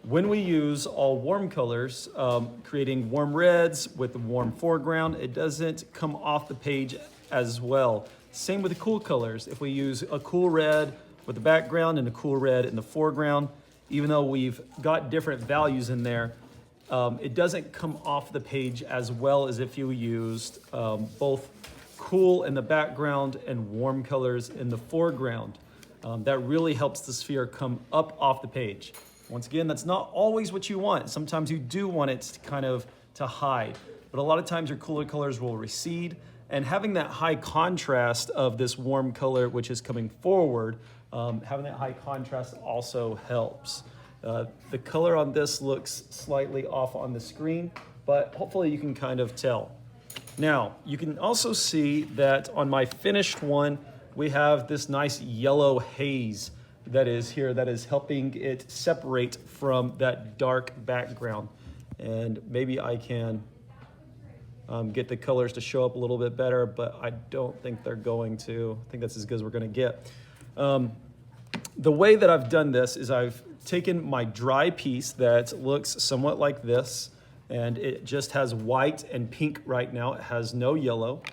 When we use all warm colors, creating warm reds with a warm foreground, it doesn't come off the page as well. Same with the cool colors. If we use a cool red with the background and a cool red in the foreground, even though we've got different values in there, it doesn't come off the page as well as if you used both cool in the background and warm colors in the foreground. That really helps the sphere come up off the page. Once again, that's not always what you want. Sometimes you do want it to kind of to hide, but a lot of times your cooler colors will recede, and having that high contrast of this warm color, which is coming forward, having that high contrast also helps. The color on this looks slightly off on the screen, but hopefully you can kind of tell. Now, you can also see that on my finished one, we have this nice yellow haze that is here that is helping it separate from that dark background. And maybe I can get the colors to show up a little bit better, but I don't think they're going to. I think that's as good as we're gonna get. The way that I've done this is I've taken my dry piece that looks somewhat like this, and it just has white and pink right now. It has no yellow.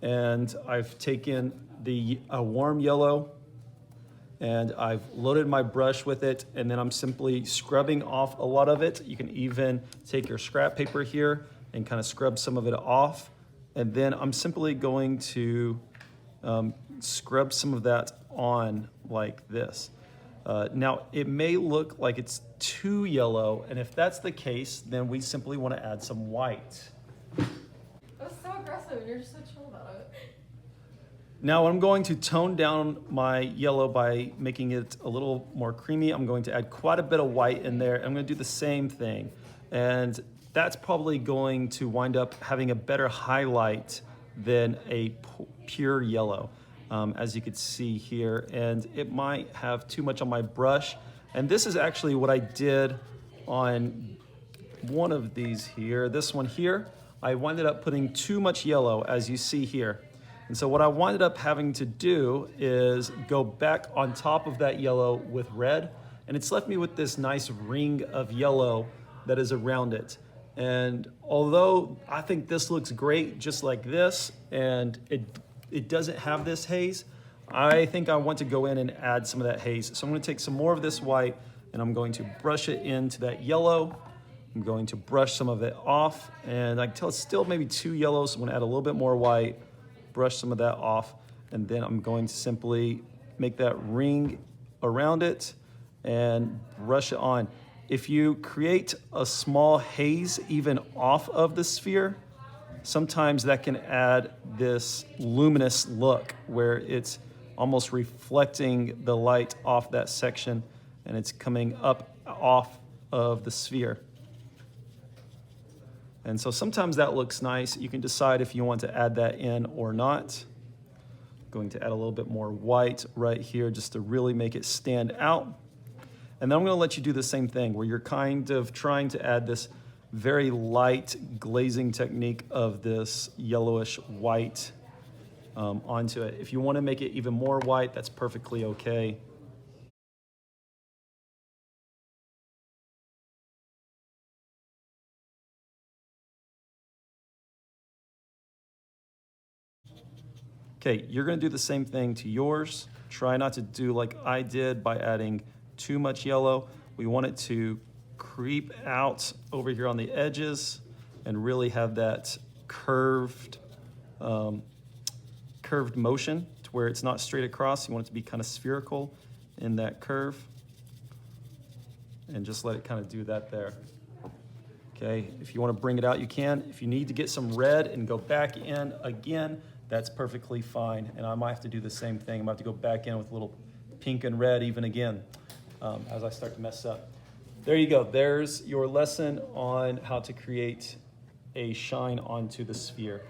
And I've taken a warm yellow, and I've loaded my brush with it, and then I'm simply scrubbing off a lot of it. You can even take your scrap paper here and kind of scrub some of it off. And then I'm simply going to scrub some of that on like this. Now, it may look like it's too yellow, and if that's the case, then we simply want to add some white. That was so aggressive, and you're just so chill about it. Now I'm going to tone down my yellow by making it a little more creamy. I'm going to add quite a bit of white in there. I'm going to do the same thing. And that's probably going to wind up having a better highlight than a pure yellow, as you can see here. And it might have too much on my brush. And this is actually what I did on one of these here. This one here, I winded up putting too much yellow, as you see here. And so what I winded up having to do is go back on top of that yellow with red, and it's left me with this nice ring of yellow that is around it. And although I think this looks great just like this, and it doesn't have this haze, I think I want to go in and add some of that haze. So I'm going to take some more of this white, and I'm going to brush it into that yellow. I'm going to brush some of it off, and I can tell it's still maybe too yellow, so I'm going to add a little bit more white, brush some of that off, and then I'm going to simply make that ring around it and brush it on. If you create a small haze even off of the sphere, sometimes that can add this luminous look where it's almost reflecting the light off that section, and it's coming up off of the sphere. And so sometimes that looks nice. You can decide if you want to add that in or not. I'm going to add a little bit more white right here just to really make it stand out. And then I'm going to let you do the same thing where you're kind of trying to add this very light glazing technique of this yellowish white onto it. If you want to make it even more white, that's perfectly okay. Okay, you're gonna do the same thing to yours. Try not to do like I did by adding too much yellow. We want it to creep out over here on the edges and really have that curved motion to where it's not straight across. You want it to be kind of spherical in that curve. And just let it kind of do that there. Okay, if you want to bring it out, you can. If you need to get some red and go back in again, that's perfectly fine. And I might have to do the same thing. I might have to go back in with a little pink and red even again as I start to mess up. There you go. There's your lesson on how to create a shine onto the sphere.